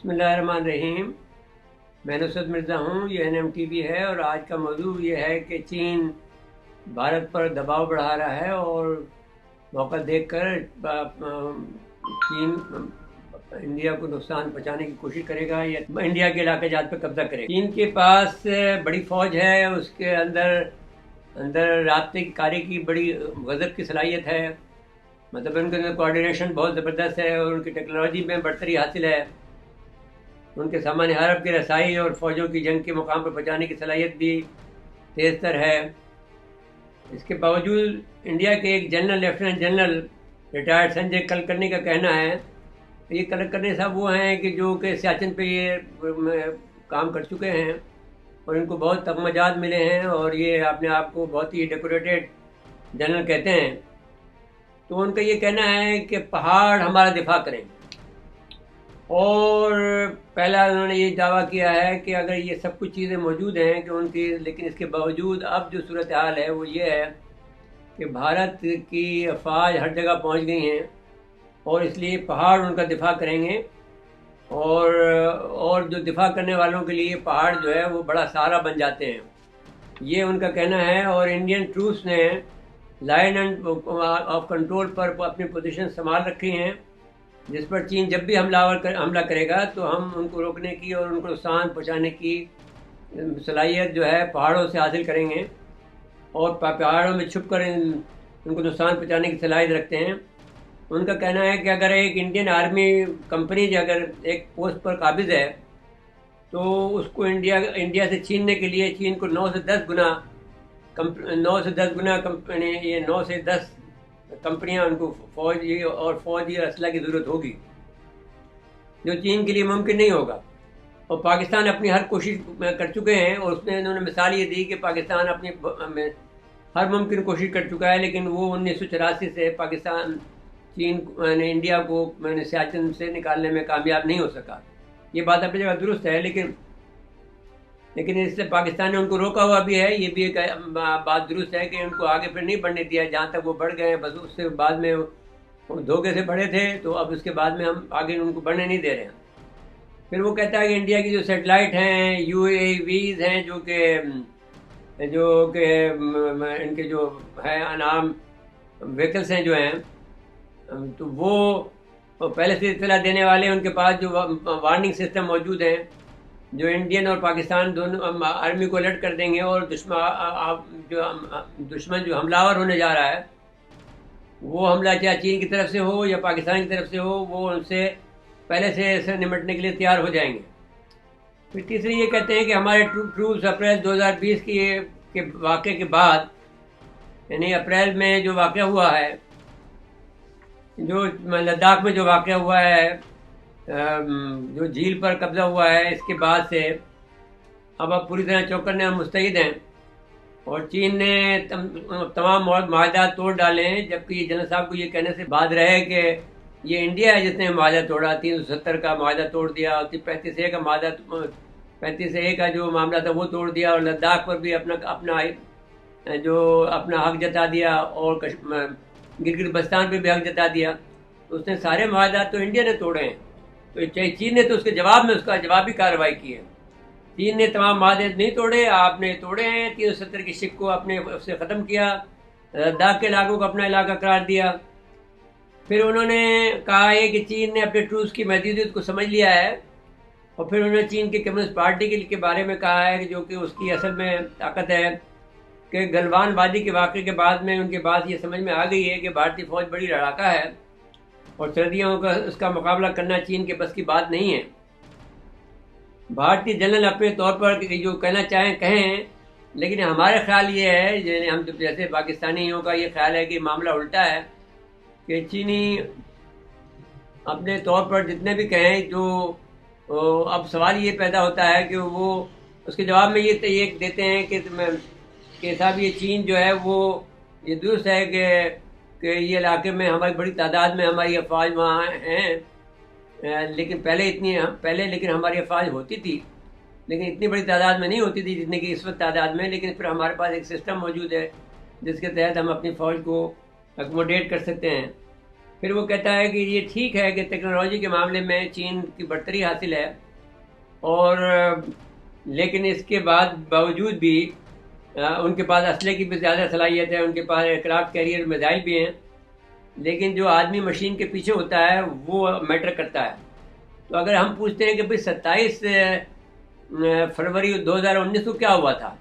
بسم اللہ الرحمن الرحیم۔ میں نصرت مرزا ہوں، یہ NMTV ہے، اور آج کا موضوع یہ ہے کہ چین بھارت پر دباؤ بڑھا رہا ہے اور موقع دیکھ کر چین انڈیا کو نقصان پہنچانے کی کوشش کرے گا یا انڈیا کے علاقہ جات پر قبضہ کرے گا۔ چین کے پاس بڑی فوج ہے، اس کے اندر رابطے کاری کی بڑی غضب کی صلاحیت ہے، مطلب ان کے اندر کوآرڈینیشن بہت زبردست ہے اور ان کی ٹیکنالوجی میں بڑھتری حاصل ہے۔ ان کے سامان حرب کی رسائی اور فوجوں کی جنگ کے مقام پر پہنچانے کی صلاحیت بھی تیز تر ہے۔ اس کے باوجود انڈیا کے ایک general lieutenant general retired Sanjay Kulkarni کا کہنا ہے، یہ کلکرنی صاحب وہ ہیں کہ جو کہ سیاچن پہ یہ کام کر چکے ہیں اور ان کو بہت تمغات ملے ہیں اور یہ اپنے آپ کو بہت ہی ڈیکوریٹڈ جنرل کہتے ہیں۔ تو ان کا یہ کہنا ہے کہ پہاڑ ہمارا دفاع کریں گے، اور پہلا انہوں نے یہ دعویٰ کیا ہے کہ اگر یہ سب کچھ چیزیں موجود ہیں کہ ان کی، لیکن اس کے باوجود اب جو صورتحال ہے وہ یہ ہے کہ بھارت کی افواج ہر جگہ پہنچ گئی ہیں اور اس لیے پہاڑ ان کا دفاع کریں گے، اور جو دفاع کرنے والوں کے لیے پہاڑ جو ہے وہ بڑا سہارا بن جاتے ہیں، یہ ان کا کہنا ہے۔ اور انڈین ٹروپس نے لائن آف کنٹرول پر اپنی پوزیشن سنبھال رکھی ہیں، جس پر چین جب بھی حملہ کرے گا تو ہم ان کو روکنے کی اور ان کو نقصان پہنچانے کی صلاحیت جو ہے پہاڑوں سے حاصل کریں گے، اور پہاڑوں میں چھپ کر ان کو نقصان پہنچانے کی صلاحیت رکھتے ہیں۔ ان کا کہنا ہے کہ اگر ایک انڈین آرمی کمپنی جو اگر ایک پوسٹ پر قابض ہے تو اس کو انڈیا سے چھیننے کے لیے چین کو 9 سے 10 کمپنیاں ان کو فوجی اسلحہ کی ضرورت ہوگی، جو چین کے لیے ممکن نہیں ہوگا۔ اور پاکستان اپنی ہر کوشش کر چکے ہیں، اور اس میں انہوں نے مثال یہ دی کہ پاکستان اپنی ہر ممکن کوشش کر چکا ہے، لیکن وہ 1984 سے پاکستان چین انڈیا کو سیاچن سے نکالنے میں کامیاب نہیں ہو سکا۔ یہ بات اپنی جگہ درست ہے، لیکن اس سے پاکستان نے ان کو روکا ہوا بھی ہے۔ یہ بھی ایک بات درست ہے کہ ان کو آگے پھر نہیں بڑھنے دیا، جہاں تک وہ بڑھ گئے ہیں بس اس سے بعد میں دھوکے سے بڑھے تھے، تو اب اس کے بعد میں ہم آگے ان کو بڑھنے نہیں دے رہے ہیں۔ پھر وہ کہتا ہے کہ انڈیا کی جو سیٹلائٹ ہیں، UAVs ہیں، جو کہ ان کے جو ہے انعام ویکلس ہیں جو ہیں، تو وہ پہلے سے اطلاع دینے والے ان کے پاس جو وارننگ سسٹم موجود ہیں، جو انڈین اور پاکستان دونوں آرمی کو الرٹ کر دیں گے، اور دشمن جو حملہ آور ہونے جا رہا ہے وہ حملہ چاہے چین کی طرف سے ہو یا پاکستان کی طرف سے ہو، وہ ان سے پہلے سے نمٹنے کے لیے تیار ہو جائیں گے۔ پھر تیسری یہ کہتے ہیں کہ ہمارے ٹروپس اپریل 2020 کے واقعے کے بعد، یعنی اپریل میں جو واقعہ ہوا ہے، جو لداخ میں جو واقعہ ہوا ہے، جو جھیل پر قبضہ ہوا ہے، اس کے بعد سے اب پوری طرح چوکنے اور مستعد ہیں، اور چین نے تمام معاہدات توڑ ڈالے ہیں، جبکہ یہ جنرل صاحب کو یہ کہنے سے بعد رہے کہ یہ انڈیا ہے جس نے معاہدہ توڑا، 370 کا معاہدہ توڑ دیا، اور 35A کا جو معاملہ تھا وہ توڑ دیا، اور لداخ پر بھی اپنا حق جتا دیا، اور گلگت بلتستان پہ بھی حق جتا دیا۔ تو اس نے سارے معاہدات تو انڈیا نے توڑے ہیں، تو چین نے تو اس کے جواب میں اس کا جوابی کارروائی کی ہے۔ چین نے تمام معاہدے نہیں توڑے، آپ نے توڑے ہیں۔ 370 کی شک کو اپنے سے ختم کیا، لداخ کے علاقوں کو اپنا علاقہ قرار دیا۔ پھر انہوں نے کہا ہے کہ چین نے اپنے ٹروپس کی محدودیت کو سمجھ لیا ہے، اور پھر انہوں نے چین کی کمیونسٹ پارٹی کے بارے میں کہا ہے کہ جو کہ اس کی اصل میں طاقت ہے، کہ گلوان وادی کے واقعے کے بعد میں ان کے پاس یہ سمجھ میں آ گئی ہے کہ بھارتی فوج بڑی لڑاکا ہے، اور سردیوں کا اس کا مقابلہ کرنا چین کے بس کی بات نہیں ہے۔ بھارتی جنرل اپنے طور پر جو کہنا چاہیں کہیں، لیکن ہمارا خیال یہ ہے، ہم جیسے پاکستانیوں کا یہ خیال ہے کہ معاملہ الٹا ہے، کہ چینی اپنے طور پر جتنے بھی کہیں، جو اب سوال یہ پیدا ہوتا ہے کہ وہ اس کے جواب میں یہ دیتے ہیں کہ صاحب یہ چین جو ہے وہ یہ درست ہے کہ یہ علاقے میں ہماری بڑی تعداد میں ہماری افواج وہاں ہیں، لیکن لیکن ہماری افواج ہوتی تھی، لیکن اتنی بڑی تعداد میں نہیں ہوتی تھی جتنے کی اس وقت تعداد میں، لیکن پھر ہمارے پاس ایک سسٹم موجود ہے جس کے تحت ہم اپنی فوج کو اکوموڈیٹ کر سکتے ہیں۔ پھر وہ کہتا ہے کہ یہ ٹھیک ہے کہ ٹیکنالوجی کے معاملے میں چین کی برتری حاصل ہے، اور لیکن اس کے باوجود بھی ان کے پاس اسلحے کی بھی زیادہ صلاحیت ہے، ان کے پاس ایئرکرافٹ کیریئر میزائل بھی ہیں، لیکن جو آدمی مشین کے پیچھے ہوتا ہے وہ میٹر کرتا ہے۔ تو اگر ہم پوچھتے ہیں کہ بھئی 27 فروری 2019 کو کیا ہوا تھا،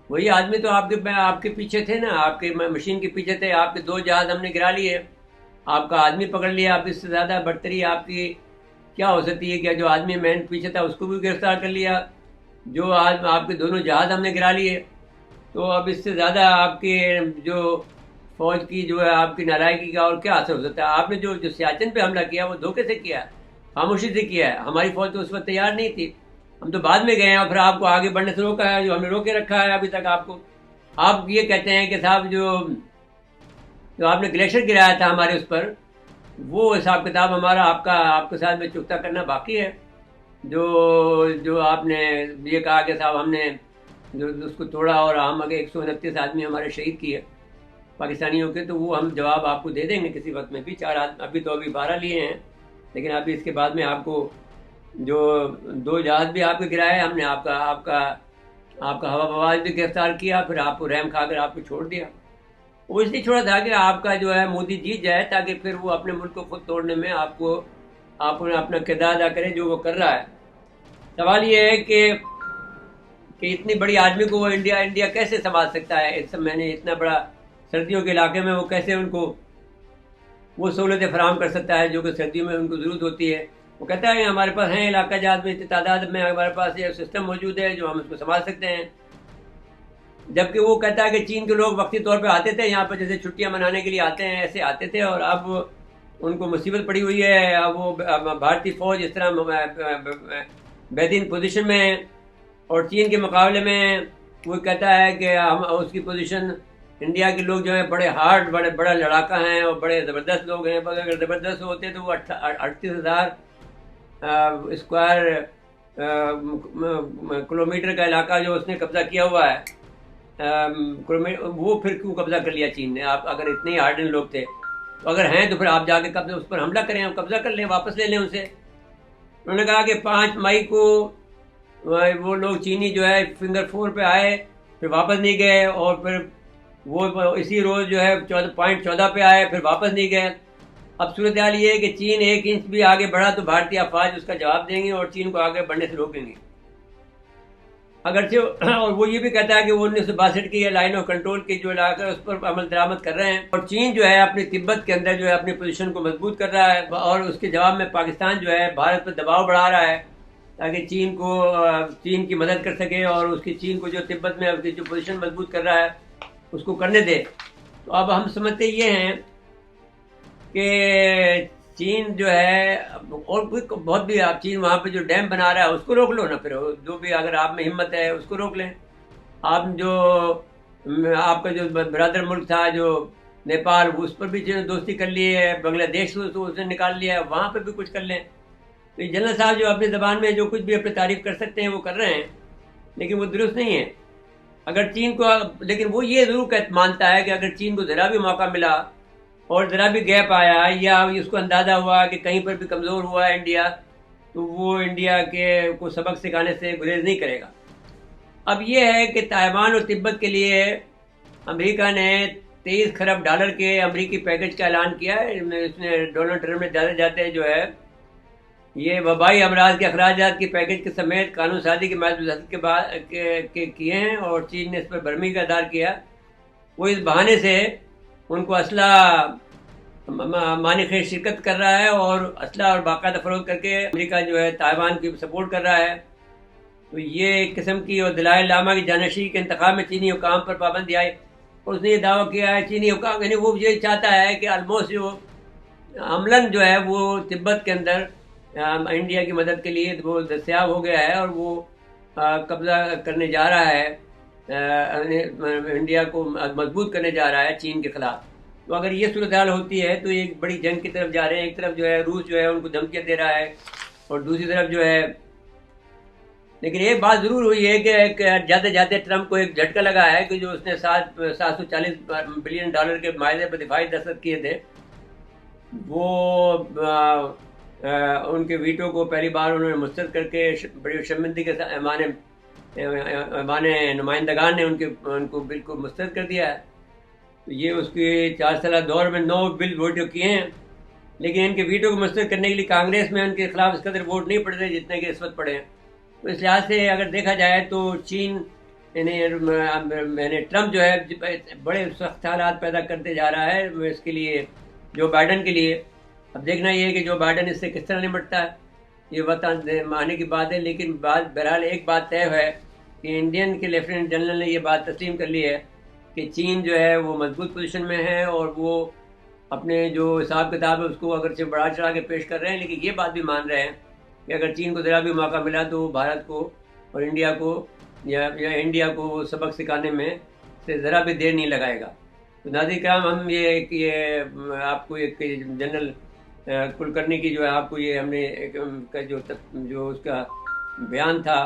وہی آدمی تو آپ کے پیچھے تھے نا، آپ کے مشین کے پیچھے تھے، آپ کے 2 جہاز ہم نے گرا لیے، آپ کا آدمی پکڑ لیا۔ اب اس سے زیادہ برتری آپ کی کیا ہو سکتی ہے کہ جو آدمی مین پیچھے تھا اس کو بھی گرفتار کر لیا، جو آج آپ کے دونوں جہاز ہم نے گرا لیے۔ تو اب اس سے زیادہ آپ کے جو فوج کی جو ہے آپ کی نالائکی کا اور کیا اثر ہو سکتا ہے؟ آپ نے جو سیاچن پہ حملہ کیا وہ دھوکے سے کیا ہے، خاموشی سے کیا ہے، ہماری فوج تو اس وقت تیار نہیں تھی، ہم تو بعد میں گئے ہیں، اور پھر آپ کو آگے بڑھنے سے روکا ہے، جو ہم نے روکے رکھا ہے ابھی تک آپ کو۔ آپ یہ کہتے ہیں کہ صاحب جو آپ نے گلیشیئر گرایا تھا ہمارے اس پر، وہ حساب کتاب ہمارا آپ کے ساتھ میں چکتا کرنا باقی ہے۔ جو آپ نے یہ کہا کہ صاحب ہم نے جو اس کو توڑا اور ہم اگر 129 آدمی ہمارے شہید کیے پاکستانیوں کے، تو وہ ہم جواب آپ کو دے دیں گے کسی وقت میں بھی۔ 4 ابھی تو 12 لیے ہیں، لیکن ابھی اس کے بعد میں آپ کو جو 2 جہاز بھی آپ کے گرائے، ہم نے آپ کا ہوا بواز بھی گرفتار کیا، پھر آپ کو رحم کھا کر آپ کو چھوڑ دیا۔ وہ اس لیے چھوڑا تھا کہ آپ کا جو ہے مودی جیت جائے، تاکہ پھر وہ اپنے ملک کو خود توڑنے میں آپ اپنا کردار ادا کرے جو وہ کر رہا ہے۔ سوال یہ ہے کہ اتنی بڑی آدمی کو وہ انڈیا کیسے سنبھال سکتا ہے؟ اس میں نے اتنا بڑا سردیوں کے علاقے میں وہ کیسے ان کو وہ سہولتیں فراہم کر سکتا ہے جو کہ سردیوں میں ان کو ضرورت ہوتی ہے؟ وہ کہتا ہے ہمارے پاس ہیں علاقہ جات میں اتنی تعداد میں ہمارے پاس یہ سسٹم موجود ہے جو ہم اس کو سنبھال سکتے ہیں۔ جبکہ وہ کہتا ہے کہ چین کے لوگ وقتی طور پہ آتے تھے یہاں پر، جیسے چھٹیاں منانے کے لیے آتے ہیں ایسے آتے تھے، اور اب ان کو مصیبت پڑی ہوئی ہے، اب وہ بھارتی فوج اس طرح بہترین پوزیشن میں ہے، اور چین کے مقابلے میں وہ کہتا ہے کہ ہم اس کی پوزیشن، انڈیا کے لوگ جو ہیں بڑے ہارڈ، بڑا لڑاکا ہیں اور بڑے زبردست لوگ ہیں، اگر زبردست ہوتے تو وہ 38,000 اسکوائر کلومیٹر کا علاقہ جو اس نے قبضہ کیا ہوا ہے، وہ پھر کیوں قبضہ کر لیا چین نے؟ آپ اگر اتنے ہارڈن لوگ تھے تو اگر ہیں تو پھر آپ جا کے اس پر حملہ کریں، قبضہ کر لیں، واپس لے لیں ان سے۔ انہوں نے کہا کہ 5 مئی کو وہ لوگ چینی جو ہے فنگر 4 پہ آئے، پھر واپس نہیں گئے، اور پھر وہ اسی روز جو ہے پوائنٹ 14 پہ آئے، پھر واپس نہیں گئے۔ اب صورتحال یہ ہے کہ چین 1 انچ بھی آگے بڑھا تو بھارتی افواج اس کا جواب دیں گے اور چین کو آگے بڑھنے سے روکیں گے۔ اگرچہ اور وہ یہ بھی کہتا ہے کہ وہ 1962 کی لائن آف کنٹرول کی جو علاقہ ہے اس پر عمل درآمد کر رہے ہیں، اور چین جو ہے اپنی تبت کے اندر جو ہے اپنی پوزیشن کو مضبوط کر رہا ہے، اور اس کے جواب میں پاکستان جو ہے بھارت پر دباؤ بڑھا رہا ہے تاکہ چین کی مدد کر سکے، اور اس کی چین کو جو تبت میں اس کی جو پوزیشن مضبوط کر رہا ہے اس کو کرنے دے۔ تو اب ہم سمجھتے یہ ہیں کہ چین جو ہے، اور بہت بھی آپ چین وہاں پہ جو ڈیم بنا رہا ہے اس کو روک لو نا، پھر جو بھی اگر آپ میں ہمت ہے اس کو روک لیں۔ آپ کا جو برادر ملک تھا جو نیپال، اس پر بھی دوستی کر لی ہے، بنگلہ دیش کو اس نے نکال لیا ہے، وہاں پہ بھی کچھ کر لیں۔ تو یہ جنرل صاحب جو اپنی زبان میں جو کچھ بھی اپنی تعریف کر سکتے ہیں وہ کر رہے ہیں، لیکن وہ درست نہیں ہے۔ اگر چین کو، لیکن وہ یہ ضرور مانتا ہے کہ اگر چین کو ذرا بھی موقع ملا اور ذرا بھی گیپ آیا یا اس کو اندازہ ہوا کہ کہیں پر بھی کمزور ہوا ہے انڈیا، تو وہ انڈیا کو سبق سکھانے سے گریز نہیں کرے گا۔ اب یہ ہے کہ تائیوان اور تبت کے لیے امریکہ نے $23 خرب کے امریکی پیکج کا اعلان کیا ہے۔ اس نے ڈونلڈ ٹرمپ نے جاتے جاتے جو ہے یہ وبائی امراض کے اخراجات کی پیکج کے سمیت قانون سازی کے محدود کے بعد کیے ہیں، اور چین نے اس پر برہمی کا اظہار کیا۔ وہ اس بہانے سے ان کو اسلحہ مانی خیز شرکت کر رہا ہے، اور اسلحہ اور باقاعدہ فروخت کر کے امریکہ جو ہے تائیوان کی سپورٹ کر رہا ہے۔ تو یہ ایک قسم کی اور دلائل لاما کی جانشین کے انتخاب میں چینی حکام پر پابندی آئی، اور اس نے یہ دعویٰ کیا ہے چینی حکام، یعنی وہ یہ چاہتا ہے کہ آلموسٹ جو عملاً جو ہے وہ تبت کے اندر انڈیا کی مدد کے لیے وہ دستیاب ہو گیا ہے، اور وہ قبضہ کرنے جا رہا ہے، انڈیا کو مضبوط کرنے جا رہا ہے چین کے خلاف۔ تو اگر یہ صورتحال ہوتی ہے تو ایک بڑی جنگ کی طرف جا رہے ہیں۔ ایک طرف جو ہے روس جو ہے ان کو دھمکیاں دے رہا ہے، اور دوسری طرف جو ہے، لیکن ایک بات ضرور ہوئی ہے کہ جاتے جاتے ٹرمپ کو ایک جھٹکا لگا ہے کہ جو اس نے $740 بلین کے معاہدے پر دفاعی دستخط کیے تھے، وہ ان کے ویٹو کو پہلی بار انہوں نے مسترد کر کے بڑی شرمندگی کے ساتھ ایوان نمائندگان نے ان کو بل کو مسترد کر دیا ہے. تو یہ اس کے 4 سالہ دور میں 9 بل ووٹ کیے ہیں، لیکن ان کے ویٹو کو مسترد کرنے کے لیے کانگریس میں ان کے خلاف اس قدر ووٹ نہیں پڑتے جتنے کہ اس وقت پڑے ہیں. تو اس لحاظ سے اگر دیکھا جائے تو چین ٹرمپ جو ہے بڑے سخت حالات پیدا کرتے جا رہا ہے اس کے لیے، جو بائیڈن کے لیے. اب دیکھنا یہ ہے کہ جو بائیڈن اس سے کس طرح نمٹتا ہے، یہ وقت ماننے کی بات ہے. لیکن بہرحال ایک بات طے ہے کہ انڈین کے لیفٹیننٹ جنرل نے یہ بات تسلیم کر لی ہے کہ چین جو ہے وہ مضبوط پوزیشن میں ہے، اور وہ اپنے جو حساب کتاب ہے اس کو اگرچہ بڑھا چڑھا کے پیش کر رہے ہیں، لیکن یہ بات بھی مان رہے ہیں کہ اگر چین کو ذرا بھی موقع ملا تو بھارت کو اور انڈیا کو یا انڈیا کو وہ سبق سکھانے میں سے ذرا بھی دیر نہیں لگائے گا. تو ناظرین کرام، ہم یہ آپ کو ایک جنرل کلکرنی کی جو ہے آپ کو یہ ہم نے جو اس کا بیان تھا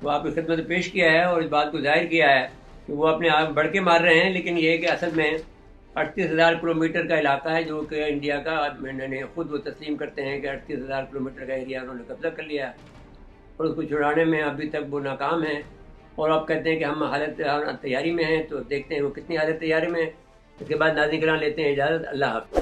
وہ آپ کی خدمت میں پیش کیا ہے، اور اس بات کو ظاہر کیا ہے کہ وہ اپنے آپ بڑھ کے مار رہے ہیں، لیکن یہ ہے کہ اصل میں 38,000 کلومیٹر کا علاقہ ہے جو کہ انڈیا کا، خود وہ تسلیم کرتے ہیں کہ 38,000 کلومیٹر کا ایریا انہوں نے قبضہ کر لیا ہے، اور اس کو چھڑانے میں ابھی تک وہ ناکام ہیں. اور اب کہتے ہیں کہ ہم حالت تیاری میں ہیں، تو دیکھتے ہیں وہ کتنی حالت تیاری میں ہیں. اس کے بعد ناظرین کرام لیتے ہیں اجازت. اللہ حافظ.